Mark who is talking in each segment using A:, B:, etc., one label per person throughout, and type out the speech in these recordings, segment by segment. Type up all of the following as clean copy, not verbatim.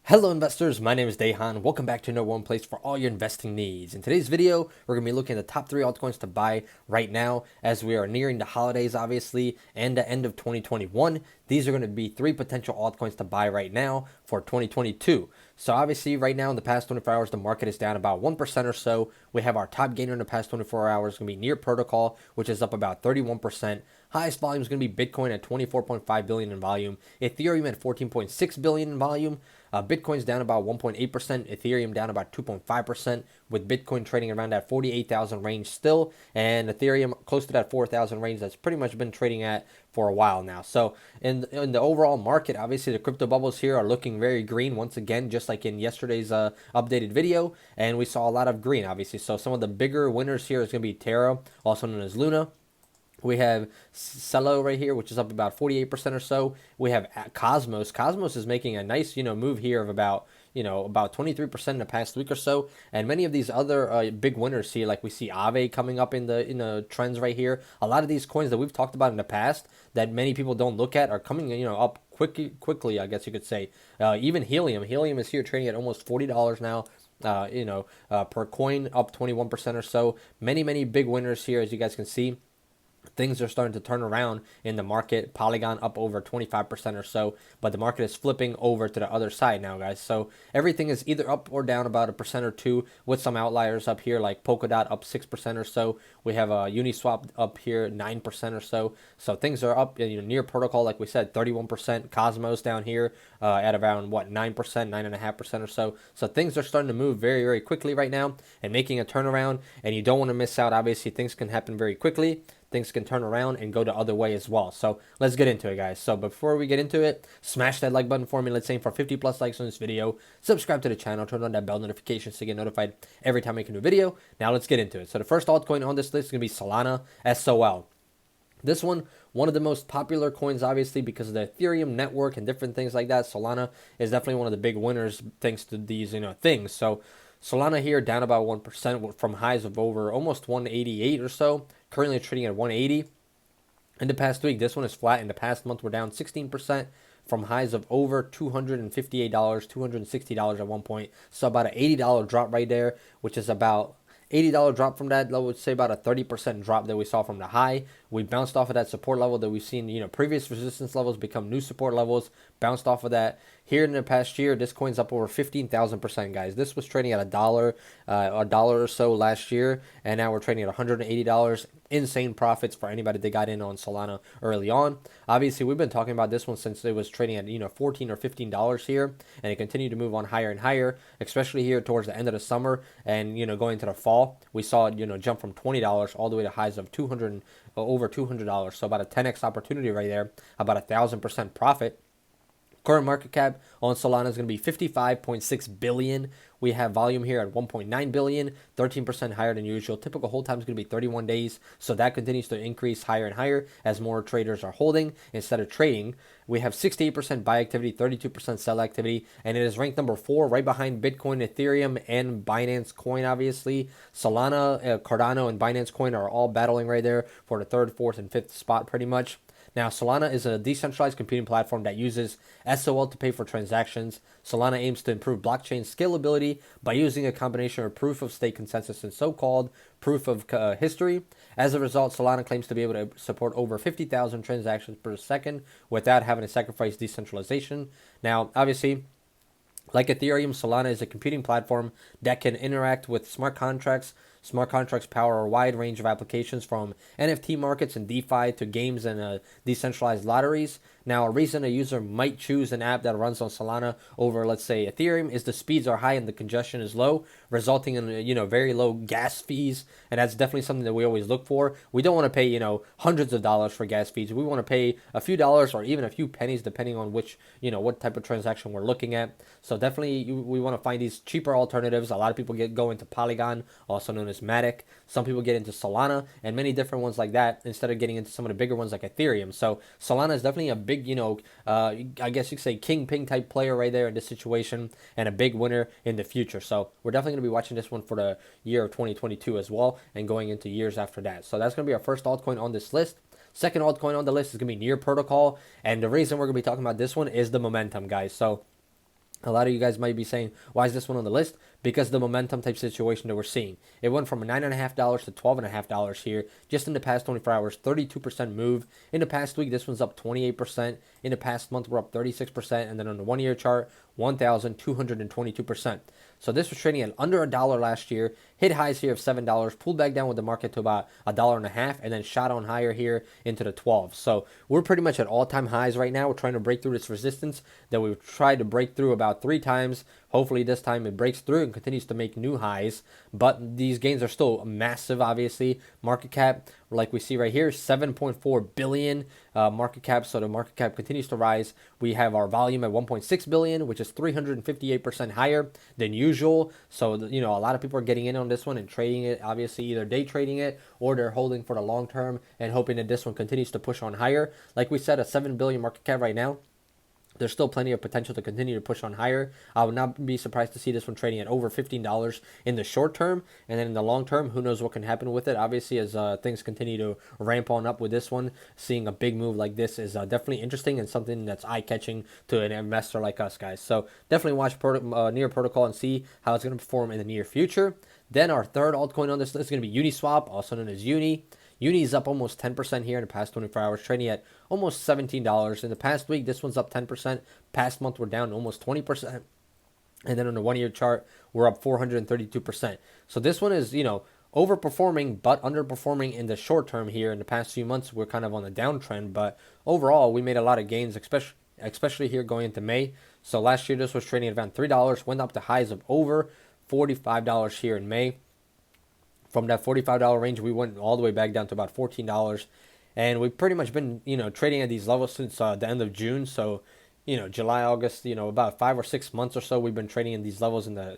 A: Hello investors, my name is Dehan. Welcome back to another one place for all your investing needs. In today's video, we're going to be looking at the top 3 altcoins to buy right now as we are nearing the holidays obviously and the end of 2021. These are going to be 3 potential altcoins to buy right now for 2022. So obviously right now in the past 24 hours, the market is down about 1% or so. We have our top gainer in the past 24 hours going to be Near Protocol, which is up about 31%. Highest volume is going to be Bitcoin at 24.5 billion in volume, Ethereum at 14.6 billion in volume. Bitcoin's down about 1.8%, Ethereum down about 2.5%, with Bitcoin trading around that 48,000 range still, and Ethereum close to that 4,000 range that's pretty much been trading at for a while now. So in the overall market, obviously the crypto bubbles here are looking very green once again, just like in yesterday's updated video, and we saw a lot of green obviously. So some of the bigger winners here is going to be Terra, also known as Luna. We have Celo right here, which is up about 48% or so. We have Cosmos. Cosmos is making a nice, move here of about 23% in the past week or so. And many of these other big winners here, like we see Aave coming up in the trends right here. A lot of these coins that we've talked about in the past that many people don't look at are coming, up quickly, I guess you could say. Even Helium. Helium is here trading at almost $40 now. Per coin, up 21% or so. Many big winners here, as you guys can see. Things are starting to turn around in the market. Polygon up over 25% or so, but the market is flipping over to the other side now, guys. So everything is either up or down about 1% or 2, with some outliers up here like Polkadot up 6% or so. We have Uniswap up here 9% or so. So things are up. Near Protocol, like we said, 31%. Cosmos down here at around 9%, 9.5% or so. So things are starting to move very quickly right now and making a turnaround. And you don't want to miss out. Obviously, things can happen very quickly. Things can turn around and go the other way as well. So let's get into it, guys. So before we get into it, smash that like button for me. Let's aim for 50 plus likes on this video. Subscribe to the channel. Turn on that bell notification so you get notified every time I make a new video. Now let's get into it. So the first altcoin on this list is going to be Solana, SOL. This one of the most popular coins, obviously, because of the Ethereum network and different things like that. Solana is definitely one of the big winners thanks to these, things. So Solana here down about 1% from highs of over almost 188 or so. Currently trading at 180. In the past week, this one is flat. In the past month, we're down 16% from highs of over $258, $260 at one point. So about an $80 drop right there, which is about $80 drop from that. I would say about a 30% drop that we saw from the high. We bounced off of that support level that we've seen, previous resistance levels become new support levels, bounced off of that. Here in the past year, this coin's up over 15,000%, guys. This was trading at a dollar or so last year, and now we're trading at $180. Insane profits for anybody that got in on Solana early on. Obviously, we've been talking about this one since it was trading at, $14 or $15 here, and it continued to move on higher and higher, especially here towards the end of the summer and, going into the fall. We saw it, jump from $20 all the way to highs of over $200. So about a 10x opportunity right there, about 1,000% profit. Current market cap on Solana is going to be 55.6 billion. We have volume here at 1.9 billion, 13% higher than usual. Typical hold time is going to be 31 days. So that continues to increase higher and higher as more traders are holding instead of trading. We have 68% buy activity, 32% sell activity, and it is ranked number 4 right behind Bitcoin, Ethereum, and Binance Coin, obviously. Solana, Cardano, and Binance Coin are all battling right there for the 3rd, 4th, and 5th spot pretty much. Now, Solana is a decentralized computing platform that uses SOL to pay for transactions. Solana aims to improve blockchain scalability by using a combination of proof of stake consensus and so-called proof of history. As a result, Solana claims to be able to support over 50,000 transactions per second without having to sacrifice decentralization. Now, obviously, like Ethereum, Solana is a computing platform that can interact with smart contracts. Smart contracts power a wide range of applications from NFT markets and DeFi to games and decentralized lotteries. Now, a reason a user might choose an app that runs on Solana over, let's say, Ethereum is the speeds are high and the congestion is low, resulting in, very low gas fees. And that's definitely something that we always look for. We don't want to pay, hundreds of dollars for gas fees. We want to pay a few dollars or even a few pennies, depending on which, what type of transaction we're looking at. So definitely we want to find these cheaper alternatives. A lot of people go into Polygon, also known as Matic. Some people get into Solana and many different ones like that instead of getting into some of the bigger ones like Ethereum. So Solana is definitely a big, I guess you could say kingpin type player right there in this situation and a big winner in the future. So we're definitely going to be watching this one for the year of 2022 as well and going into years after that. So that's going to be our first altcoin on this list. Second altcoin on the list is going to be Near Protocol. And the reason we're going to be talking about this one is the momentum, guys. So A lot of you guys might be saying, why is this one on the list? Because the momentum type situation that we're seeing. It went from $9.50 to $12.50 here just in the past 24 hours, 32% move. In the past week, this one's up 28%. In the past month, we're up 36%. And then on the 1 year chart, 1,222%. So this was trading at under $1 last year, hit highs here of $7, pulled back down with the market to about $1.50, and then shot on higher here into the 12. So we're pretty much at all-time highs right now. We're trying to break through this resistance that we've tried to break through about 3 times. Hopefully this time it breaks through and continues to make new highs. But these gains are still massive, obviously. Market cap, like we see right here, 7.4 billion market cap. So the market cap continues to rise. We have our volume at 1.6 billion, which is 358% higher than usual. So, a lot of people are getting in on this one and trading it, obviously either day trading it or they're holding for the long term and hoping that this one continues to push on higher. Like we said, a 7 billion market cap right now. There's still plenty of potential to continue to push on higher. I would not be surprised to see this one trading at over $15 in the short term. And then in the long term, who knows what can happen with it. Obviously, as things continue to ramp on up with this one, seeing a big move like this is definitely interesting and something that's eye-catching to an investor like us, guys. So definitely watch Near Protocol and see how it's going to perform in the near future. Then our third altcoin on this list is going to be Uniswap, also known as Uni. Uni is up almost 10% here in the past 24 hours, trading at almost $17. In the past week, this one's up 10%. Past month, we're down almost 20%. And then on the 1 year chart, we're up 432%. So this one is, overperforming but underperforming in the short term here. In the past few months, we're kind of on a downtrend. But overall, we made a lot of gains, especially here going into May. So last year, this was trading at around $3, went up to highs of over $45 here in May. From that $45 range, we went all the way back down to about $14. And we've pretty much been, trading at these levels since the end of June. So, July, August, about 5 or 6 months or so, we've been trading in these levels in the,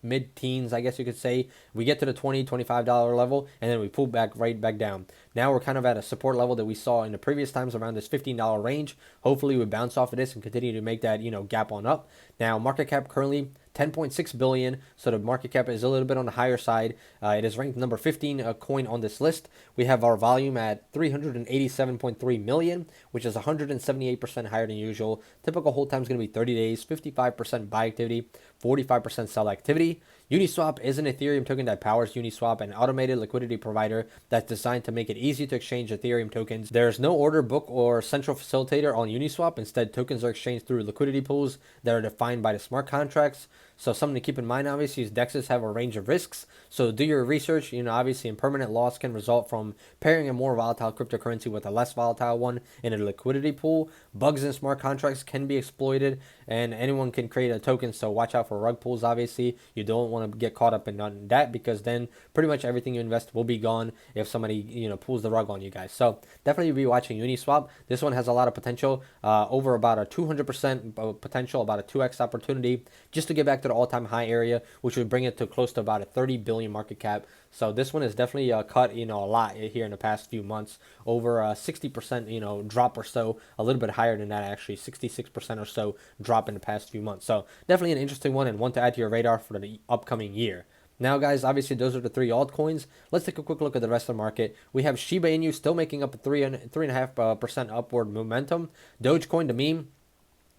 A: mid-teens, I guess you could say. We get to the $20, $25 level, and then we pull back right back down. Now we're kind of at a support level that we saw in the previous times around this $15 range. Hopefully we bounce off of this and continue to make that, gap on up. Now, market cap currently 10.6 billion, so the market cap is a little bit on the higher side. It is ranked number 15 coin on this list. We have our volume at 387.3 million, which is 178% higher than usual. Typical hold time is going to be 30 days, 55% buy activity, 45% sell activity. Uniswap is an Ethereum token that powers Uniswap, an automated liquidity provider that's designed to make it easy to exchange Ethereum tokens. There is no order book or central facilitator on Uniswap. Instead, tokens are exchanged through liquidity pools that are defined by the smart contracts. So something to keep in mind, obviously, is DEXs have a range of risks. So do your research. Obviously, impermanent loss can result from pairing a more volatile cryptocurrency with a less volatile one in a liquidity pool. Bugs in smart contracts can be exploited, and anyone can create a token. So watch out for rug pulls, obviously. You don't want to get caught up in that, because then pretty much everything you invest will be gone if somebody, pulls the rug on you guys. So definitely be watching Uniswap. This one has a lot of potential, over about a 200% potential, about a 2x opportunity, just to get back to the all-time high area, which would bring it to close to about a 30 billion market cap. So this one is definitely cut, a lot here in the past few months, over a 60%, drop or so, a little bit higher than that actually, 66% or so drop in the past few months. So definitely an interesting one and one to add to your radar for the upcoming year. Now, guys, obviously those are the 3 altcoins. Let's take a quick look at the rest of the market. We have Shiba Inu still making up a 3.5% upward momentum. Dogecoin, the meme,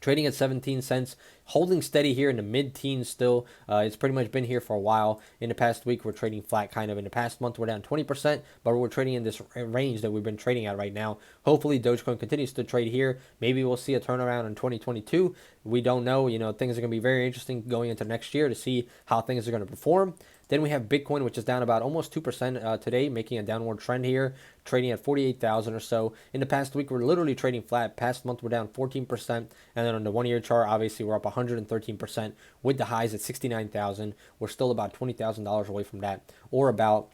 A: trading at 17 cents, holding steady here in the mid-teens still. It's pretty much been here for a while. In the past week, we're trading flat kind of. In the past month, we're down 20%, but we're trading in this range that we've been trading at right now. Hopefully, Dogecoin continues to trade here. Maybe we'll see a turnaround in 2022. We don't know. Things are going to be very interesting going into next year to see how things are going to perform. Then we have Bitcoin, which is down about almost 2% today, making a downward trend here, trading at 48,000 or so. In the past week, we're literally trading flat. Past month, we're down 14%. And then on the 1 year chart, obviously, we're up 113% with the highs at 69,000. We're still about $20,000 away from that, or about,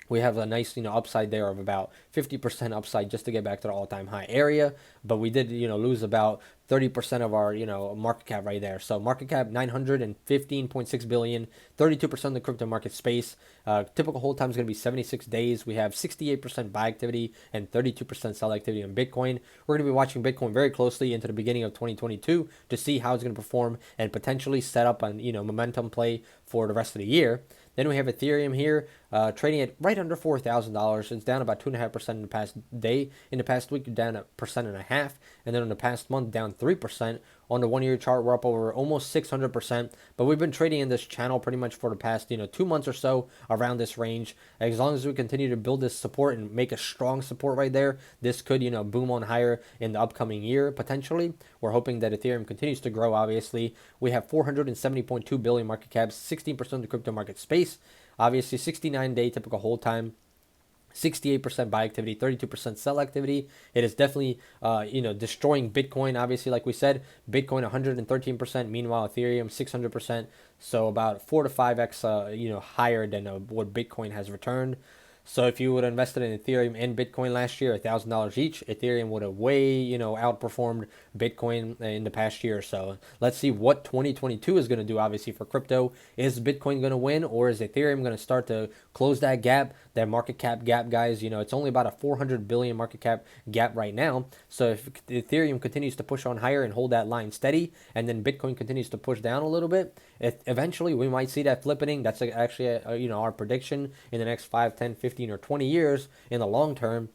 A: we have a nice, upside there of about 50% upside just to get back to the all-time high area. But we did, lose about 30% of our, market cap right there. So market cap, 915.6 billion, 32% of the crypto market space. Typical hold time is going to be 76 days. We have 68% buy activity and 32% sell activity on Bitcoin. We're going to be watching Bitcoin very closely into the beginning of 2022 to see how it's going to perform and potentially set up an, momentum play for the rest of the year. Then we have Ethereum here, trading at right under $4,000. It's down about 2.5% in the past day. In the past week, down 1.5%. and then in the past month down 3%. On the 1-year chart, we're up over almost 600%, but we've been trading in this channel pretty much for the past 2 months or so around this range. As long as we continue to build this support and make a strong support right there, this could boom on higher in the upcoming year potentially. We're hoping that Ethereum continues to grow. Obviously, we have 470.2 billion market cap, 16% of the crypto market space. Obviously, 69-day typical hold time. 68% buy activity, 32% sell activity. It is definitely, destroying Bitcoin. Obviously, like we said, Bitcoin 113%. Meanwhile, Ethereum 600%. So about 4 to 5x, higher than what Bitcoin has returned. So if you would have invested in Ethereum and Bitcoin last year, $1,000 each, Ethereum would have way, outperformed Bitcoin in the past year or so. Let's see what 2022 is going to do, obviously, for crypto. Is Bitcoin going to win, or is Ethereum going to start to close that gap, that market cap gap, guys? It's only about a 400 billion market cap gap right now. So if Ethereum continues to push on higher and hold that line steady, and then Bitcoin continues to push down a little bit, eventually we might see that flipping. That's actually, our prediction in the next 5, 10, 15, or 20 years in the long term.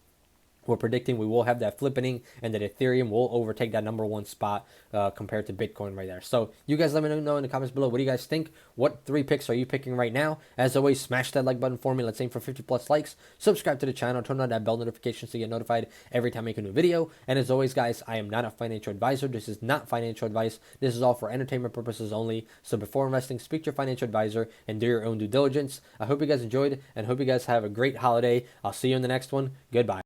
A: We're predicting we will have that flippening and that Ethereum will overtake that #1 spot compared to Bitcoin right there. So you guys let me know in the comments below. What do you guys think? What 3 picks are you picking right now? As always, smash that like button for me. Let's aim for 50 plus likes. Subscribe to the channel. Turn on that bell notification so you get notified every time I make a new video. And as always, guys, I am not a financial advisor. This is not financial advice. This is all for entertainment purposes only. So before investing, speak to your financial advisor and do your own due diligence. I hope you guys enjoyed and hope you guys have a great holiday. I'll see you in the next one. Goodbye.